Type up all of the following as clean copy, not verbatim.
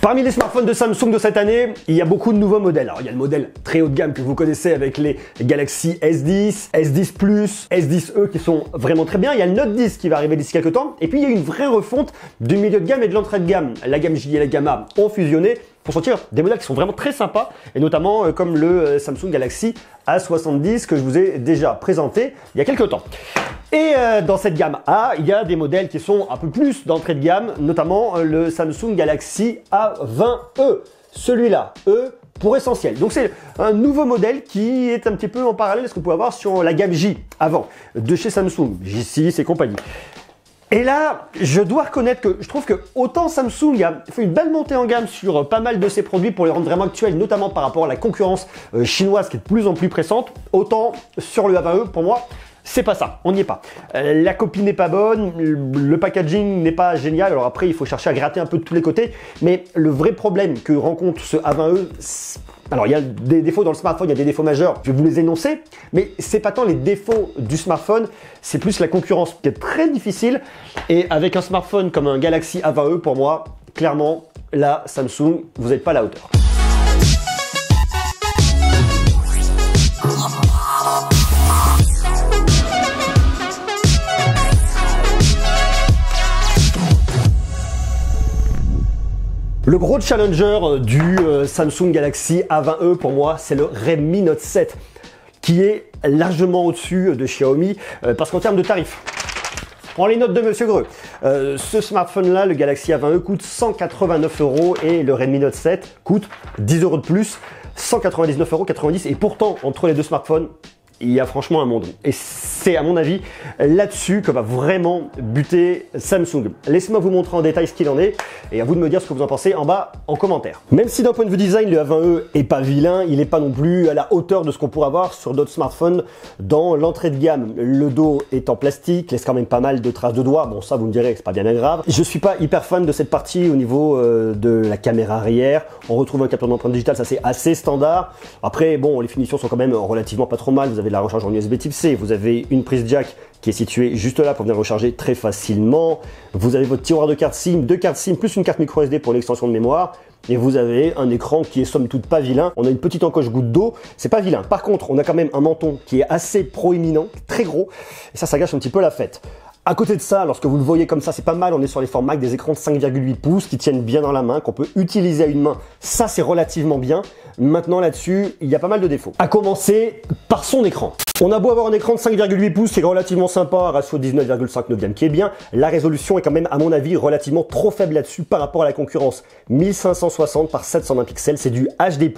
Parmi les smartphones de Samsung de cette année, il y a beaucoup de nouveaux modèles. Alors il y a le modèle très haut de gamme que vous connaissez avec les Galaxy S10, S10 Plus, S10e qui sont vraiment très bien. Il y a le Note 10 qui va arriver d'ici quelques temps. Et puis il y a une vraie refonte du milieu de gamme et de l'entrée de gamme. La gamme J et la gamme A ont fusionné pour sortir des modèles qui sont vraiment très sympas, et notamment comme le Samsung Galaxy A70 que je vous ai déjà présenté il y a quelques temps. Et dans cette gamme A, il y a des modèles qui sont un peu plus d'entrée de gamme, notamment le Samsung Galaxy A20e. Celui-là, E pour essentiel. Donc c'est un nouveau modèle qui est un petit peu en parallèle de ce qu'on pouvait avoir sur la gamme J avant, de chez Samsung, J6 et compagnie. Et là, je dois reconnaître que je trouve que autant Samsung a fait une belle montée en gamme sur pas mal de ses produits pour les rendre vraiment actuels, notamment par rapport à la concurrence chinoise qui est de plus en plus pressante, autant sur le A20e, pour moi, c'est pas ça, on n'y est pas. La copie n'est pas bonne, le packaging n'est pas génial, alors après il faut chercher à gratter un peu de tous les côtés, mais le vrai problème que rencontre ce A20e, alors il y a des défauts dans le smartphone, il y a des défauts majeurs, je vais vous les énoncer, mais c'est pas tant les défauts du smartphone, c'est plus la concurrence qui est très difficile, et avec un smartphone comme un Galaxy A20e, pour moi, clairement, là, Samsung, vous n'êtes pas à la hauteur. Le gros challenger du Samsung Galaxy A20e pour moi, c'est le Redmi Note 7 qui est largement au-dessus de Xiaomi parce qu'en termes de tarifs, prends les notes de Monsieur Greux. Ce smartphone-là, le Galaxy A20e, coûte 189 € et le Redmi Note 7 coûte 10 € de plus, 199,90 € et pourtant, entre les deux smartphones, il y a franchement un monde. Et c'est à mon avis là-dessus que va vraiment buter Samsung. Laissez-moi vous montrer en détail ce qu'il en est et à vous de me dire ce que vous en pensez en bas en commentaire. Même si d'un point de vue design, le A20e est pas vilain, il n'est pas non plus à la hauteur de ce qu'on pourrait avoir sur d'autres smartphones dans l'entrée de gamme. Le dos est en plastique, laisse quand même pas mal de traces de doigts. Bon, ça vous me direz que c'est pas bien grave. Je suis pas hyper fan de cette partie au niveau de la caméra arrière. On retrouve un capteur d'empreinte digitale, ça c'est assez standard. Après, bon, les finitions sont quand même relativement pas trop mal. Vous avez de la recharge en USB type C, vous avez une prise jack qui est située juste là pour venir recharger très facilement. Vous avez votre tiroir de carte SIM, deux cartes SIM plus une carte micro SD pour l'extension de mémoire. Et vous avez un écran qui est somme toute pas vilain. On a une petite encoche goutte d'eau, c'est pas vilain. Par contre, on a quand même un menton qui est assez proéminent, très gros. Et ça gâche un petit peu la fête. À côté de ça, lorsque vous le voyez comme ça, c'est pas mal. On est sur les formats avec des écrans de 5,8 pouces qui tiennent bien dans la main, qu'on peut utiliser à une main. Ça, c'est relativement bien. Maintenant, là-dessus, il y a pas mal de défauts. À commencer par son écran. On a beau avoir un écran de 5,8 pouces qui est relativement sympa, un ratio 19,5 qui est bien. La résolution est quand même, à mon avis, relativement trop faible là-dessus par rapport à la concurrence. 1560 par 720 pixels, c'est du HD+,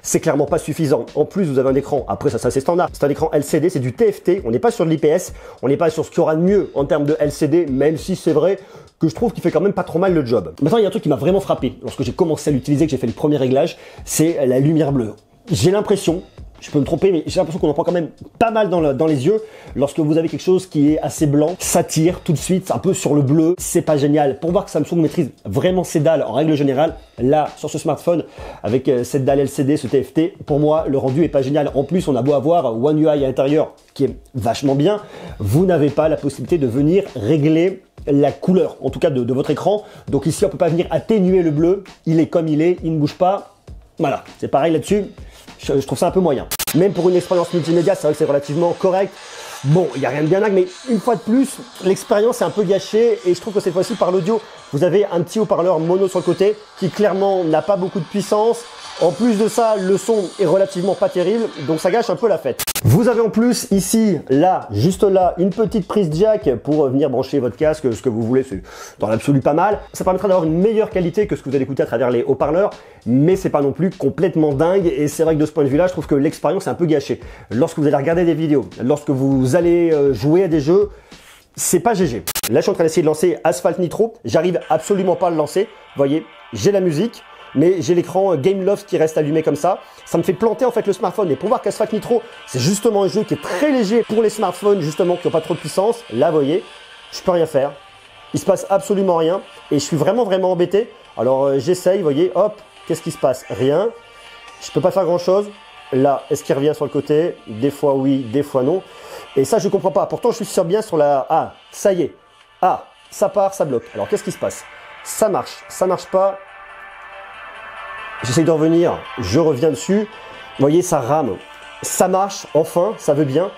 c'est clairement pas suffisant. En plus, vous avez un écran, après ça c'est standard, c'est un écran LCD, c'est du TFT, on n'est pas sur de l'IPS, on n'est pas sur ce qu'il y aura de mieux en termes de LCD, même si c'est vrai que je trouve qu'il fait quand même pas trop mal le job. Maintenant, il y a un truc qui m'a vraiment frappé lorsque j'ai commencé à l'utiliser, que j'ai fait le premier réglage, c'est la lumière bleue. J'ai l'impression, je peux me tromper, mais j'ai l'impression qu'on en prend quand même pas mal dans les yeux. Lorsque vous avez quelque chose qui est assez blanc, ça tire tout de suite, un peu sur le bleu. C'est pas génial. Pour voir que Samsung maîtrise vraiment ses dalles en règle générale, là, sur ce smartphone, avec cette dalle LCD, ce TFT, pour moi, le rendu est pas génial. En plus, on a beau avoir One UI à l'intérieur, qui est vachement bien, vous n'avez pas la possibilité de venir régler la couleur, en tout cas de votre écran. Donc ici, on peut pas venir atténuer le bleu. Il est comme il est, il ne bouge pas. Voilà, c'est pareil là-dessus. Je trouve ça un peu moyen. Même pour une expérience multimédia, c'est vrai que c'est relativement correct. Bon, il n'y a rien de bien dingue, mais une fois de plus, l'expérience est un peu gâchée et je trouve que cette fois-ci, par l'audio, vous avez un petit haut-parleur mono sur le côté qui clairement n'a pas beaucoup de puissance. En plus de ça, le son est relativement pas terrible, donc ça gâche un peu la fête. Vous avez en plus ici, là, juste là, une petite prise jack pour venir brancher votre casque, ce que vous voulez, c'est dans l'absolu pas mal. Ça permettra d'avoir une meilleure qualité que ce que vous allez écouter à travers les haut-parleurs, mais c'est pas non plus complètement dingue et c'est vrai que de ce point de vue-là, je trouve que l'expérience est un peu gâchée. Lorsque vous allez regarder des vidéos, lorsque vous allez jouer à des jeux, c'est pas GG. Là, je suis en train d'essayer de lancer Asphalt Nitro, j'arrive absolument pas à le lancer. Vous voyez, j'ai la musique, mais j'ai l'écran Gameloft qui reste allumé comme ça. Ça me fait planter en fait le smartphone. Et pour voir qu'Asphalt Nitro, c'est justement un jeu qui est très léger pour les smartphones justement qui n'ont pas trop de puissance. Là, vous voyez, je peux rien faire. Il se passe absolument rien et je suis vraiment embêté. Alors j'essaye, vous voyez, hop, qu'est-ce qui se passe? Rien. Je peux pas faire grand chose. Là, est-ce qu'il revient sur le côté? Des fois oui, des fois non. Et ça, je comprends pas. Pourtant, je suis sûr bien sur la... Ah, ça y est. Ah, ça part, ça bloque. Alors qu'est-ce qui se passe? Ça marche pas. j'essaye de revenir, je reviens dessus. Vous voyez, ça rame. Ça marche, enfin, ça veut bien.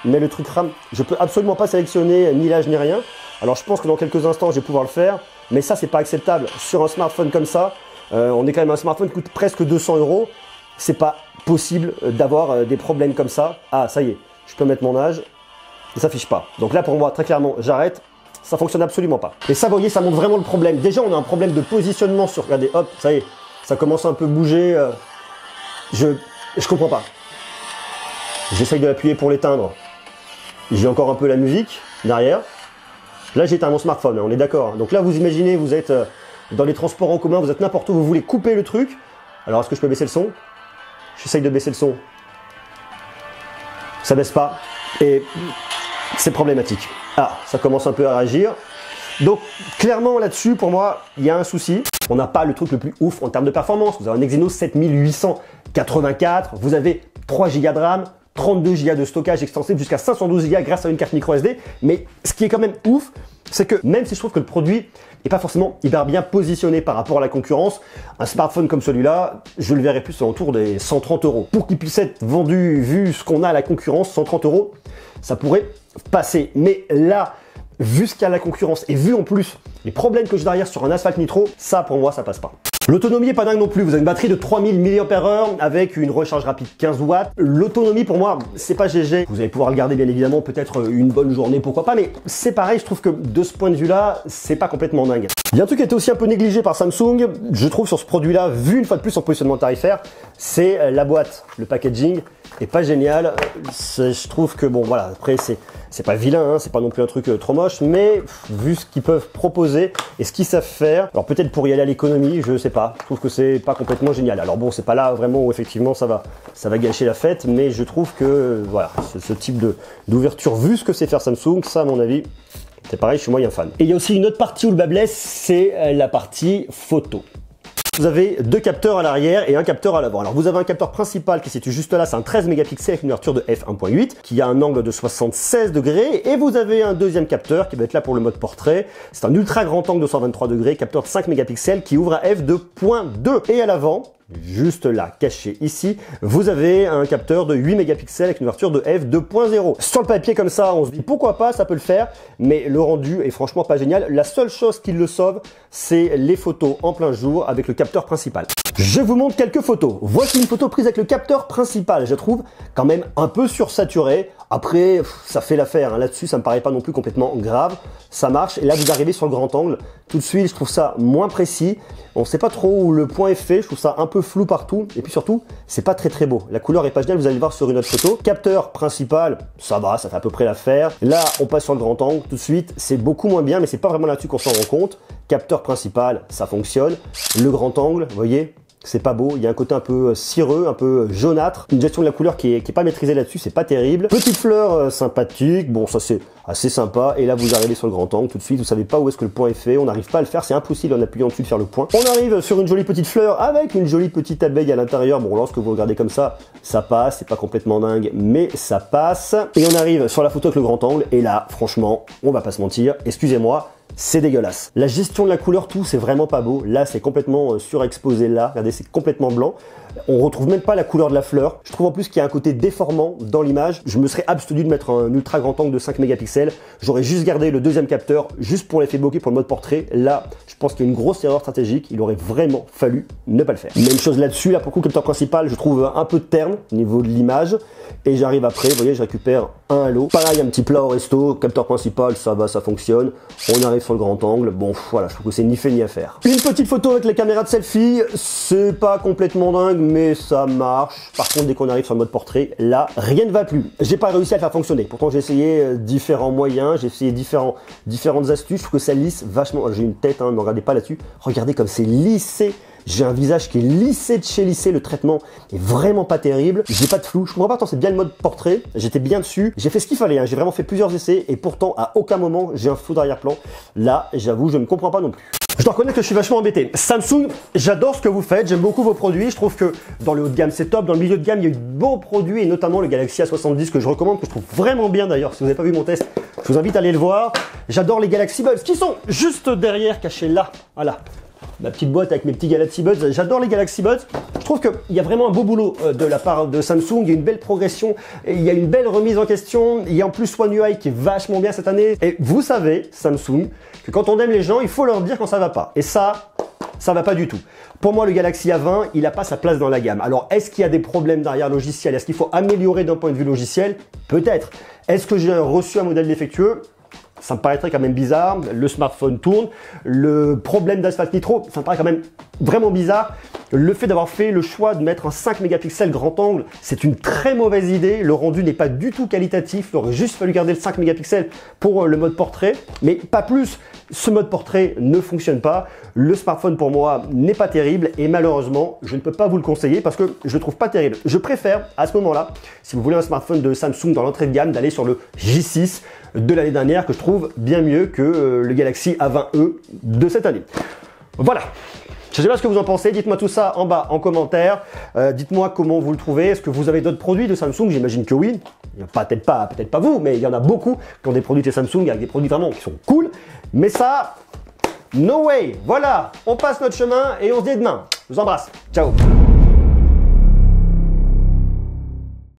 Mais le truc rame. Je peux absolument pas sélectionner ni l'âge ni rien. Alors je pense que dans quelques instants, je vais pouvoir le faire. Mais ça, c'est pas acceptable. Sur un smartphone comme ça, on est quand même un smartphone qui coûte presque 200 €. C'est pas possible d'avoir des problèmes comme ça. Ah, ça y est, je peux mettre mon âge. Ça s'affiche pas. Donc là, pour moi, très clairement, j'arrête. Ça fonctionne absolument pas. Et ça, vous voyez, ça montre vraiment le problème. Déjà, on a un problème de positionnement sur... Regardez, hop, ça y est, ça commence un peu bouger. Je comprends pas. J'essaye de l'appuyer pour l'éteindre. J'ai encore un peu la musique derrière. Là, j'ai éteint mon smartphone, on est d'accord. Donc là, vous imaginez, vous êtes dans les transports en commun, vous êtes n'importe où, vous voulez couper le truc. Alors, est-ce que je peux baisser le son? J'essaye de baisser le son. Ça baisse pas. Et c'est problématique. Ah, ça commence un peu à réagir. Donc, clairement, là-dessus, pour moi, il y a un souci. On n'a pas le truc le plus ouf en termes de performance. Vous avez un Exynos 7884, vous avez 3 Go de RAM, 32 Go de stockage extensible jusqu'à 512 Go grâce à une carte micro SD. Mais ce qui est quand même ouf, c'est que même si je trouve que le produit n'est pas forcément hyper bien positionné par rapport à la concurrence, un smartphone comme celui-là, je le verrais plus autour des 130 €. Pour qu'il puisse être vendu, vu ce qu'on a à la concurrence, 130 €, ça pourrait passer. Mais là, vu ce qu'il y a à la concurrence et vu en plus les problèmes que j'ai derrière sur un Asphalt Nitro, ça pour moi ça passe pas. L'autonomie est pas dingue non plus, vous avez une batterie de 3000 mAh avec une recharge rapide 15 watts. L'autonomie pour moi c'est pas GG, vous allez pouvoir le garder bien évidemment peut-être une bonne journée pourquoi pas, mais c'est pareil, je trouve que de ce point de vue là c'est pas complètement dingue. Il y a un truc qui a été aussi un peu négligé par Samsung, je trouve sur ce produit là, vu une fois de plus en positionnement tarifaire, c'est la boîte, le packaging est pas génial. Je trouve que bon voilà, après c'est pas vilain, hein, c'est pas non plus un truc trop moche, mais vu ce qu'ils peuvent proposer et ce qu'ils savent faire, alors peut-être pour y aller à l'économie, je sais pas, je trouve que c'est pas complètement génial. Alors bon, c'est pas là vraiment où effectivement ça va gâcher la fête, mais je trouve que voilà, ce type d'ouverture, vu ce que c'est faire Samsung, ça à mon avis, c'est pareil, je suis moyen fan. Et il y a aussi une autre partie où le bas blesse, c'est la partie photo. Vous avez deux capteurs à l'arrière et un capteur à l'avant. Alors vous avez un capteur principal qui se situe juste là, c'est un 13 mégapixels avec une ouverture de f1.8 qui a un angle de 76 degrés et vous avez un deuxième capteur qui va être là pour le mode portrait. C'est un ultra grand angle de 123 degrés, capteur de 5 mégapixels qui ouvre à f2.2 et à l'avant, juste là, caché ici, vous avez un capteur de 8 mégapixels avec une ouverture de f2.0. Sur le papier comme ça, on se dit pourquoi pas, ça peut le faire, mais le rendu est franchement pas génial. La seule chose qui le sauve, c'est les photos en plein jour avec le capteur principal. Je vous montre quelques photos. Voici une photo prise avec le capteur principal. Je trouve quand même un peu sursaturé. Après, ça fait l'affaire. Hein. Là-dessus, ça me paraît pas non plus complètement grave. Ça marche. Et là, vous arrivez sur le grand angle. Tout de suite, je trouve ça moins précis. On ne sait pas trop où le point est fait. Je trouve ça un peu flou partout. Et puis surtout, c'est pas très beau. La couleur est pas géniale. Vous allez le voir sur une autre photo. Capteur principal, ça va, ça fait à peu près l'affaire. Là, on passe sur le grand angle. Tout de suite, c'est beaucoup moins bien, mais c'est pas vraiment là-dessus qu'on s'en rend compte. Capteur principal, ça fonctionne. Le grand angle, vous voyez, c'est pas beau, il y a un côté un peu cireux, un peu jaunâtre, une gestion de la couleur qui est pas maîtrisée là-dessus, c'est pas terrible. Petite fleur sympathique, bon ça c'est assez sympa, et là vous arrivez sur le grand angle tout de suite, vous savez pas où est-ce que le point est fait, on n'arrive pas à le faire, c'est impossible en appuyant dessus de faire le point. On arrive sur une jolie petite fleur avec une jolie petite abeille à l'intérieur, bon lorsque vous regardez comme ça passe, c'est pas complètement dingue, mais ça passe. Et on arrive sur la photo avec le grand angle, et là franchement, on va pas se mentir, excusez-moi, c'est dégueulasse. La gestion de la couleur, tout, c'est vraiment pas beau. Là, c'est complètement surexposé là. Regardez, c'est complètement blanc. On retrouve même pas la couleur de la fleur. Je trouve en plus qu'il y a un côté déformant dans l'image. Je me serais abstenu de mettre un ultra grand angle de 5 mégapixels. J'aurais juste gardé le deuxième capteur, juste pour l'effet bokeh, pour le mode portrait. Là, je pense qu'il y a une grosse erreur stratégique. Il aurait vraiment fallu ne pas le faire. Même chose là-dessus. Là, pour le coup, capteur principal, je trouve un peu terne au niveau de l'image. Et j'arrive après, vous voyez, je récupère un halo. Pareil, un petit plat au resto. Capteur principal, ça va, ça fonctionne. On arrive sur le grand angle. Bon, voilà, je trouve que c'est ni fait ni à faire. Une petite photo avec les caméras de selfie. C'est pas complètement dingue, mais ça marche. Par contre, dès qu'on arrive sur le mode portrait, là, rien ne va plus. J'ai pas réussi à le faire fonctionner. Pourtant, j'ai essayé différents moyens, j'ai essayé différentes astuces. Je trouve que ça lisse vachement. J'ai une tête, hein, ne regardez pas là-dessus. Regardez comme c'est lissé. J'ai un visage qui est lissé de chez lissé, le traitement est vraiment pas terrible. J'ai pas de flou, je comprends pas tant, c'est bien le mode portrait, j'étais bien dessus. J'ai fait ce qu'il fallait, hein. J'ai vraiment fait plusieurs essais et pourtant à aucun moment j'ai un flou d'arrière-plan. Là, j'avoue, je ne comprends pas non plus. Je dois reconnaître que je suis vachement embêté. Samsung, j'adore ce que vous faites, j'aime beaucoup vos produits. Je trouve que dans le haut de gamme, c'est top. Dans le milieu de gamme, il y a eu de beaux produits et notamment le Galaxy A70 que je recommande, que je trouve vraiment bien d'ailleurs. Si vous n'avez pas vu mon test, je vous invite à aller le voir. J'adore les Galaxy Buds qui sont juste derrière, cachés là. Voilà. ma petite boîte avec mes petits Galaxy Buds. J'adore les Galaxy Buds. Je trouve qu'il y a vraiment un beau boulot de la part de Samsung. Il y a une belle progression, il y a une belle remise en question. Il y a en plus One UI qui est vachement bien cette année. Et vous savez, Samsung, que quand on aime les gens, il faut leur dire quand ça va pas. Et ça va pas du tout. Pour moi, le Galaxy A20, il n'a pas sa place dans la gamme. Alors, est-ce qu'il y a des problèmes derrière logiciel? Est-ce qu'il faut améliorer d'un point de vue logiciel? Peut-être. Est-ce que j'ai reçu un modèle défectueux? Ça me paraîtrait quand même bizarre. Le smartphone tourne. Le problème d'Asphalt Nitro, ça me paraît quand même vraiment bizarre. Le fait d'avoir fait le choix de mettre un 5 mégapixels grand angle, c'est une très mauvaise idée. Le rendu n'est pas du tout qualitatif. Il aurait juste fallu garder le 5 mégapixels pour le mode portrait, mais pas plus. Ce mode portrait ne fonctionne pas. Le smartphone pour moi n'est pas terrible et malheureusement, je ne peux pas vous le conseiller parce que je le trouve pas terrible. Je préfère à ce moment-là, si vous voulez un smartphone de Samsung dans l'entrée de gamme, d'aller sur le J6 de l'année dernière que je trouve bien mieux que le Galaxy A20e de cette année. Voilà. Je ne sais pas ce que vous en pensez, dites-moi tout ça en bas en commentaire, dites-moi comment vous le trouvez, est-ce que vous avez d'autres produits de Samsung? J'imagine que oui, peut-être pas vous, mais il y en a beaucoup qui ont des produits de Samsung avec des produits vraiment qui sont cool, mais ça, no way. Voilà, on passe notre chemin et on se dit demain. Je vous embrasse, ciao.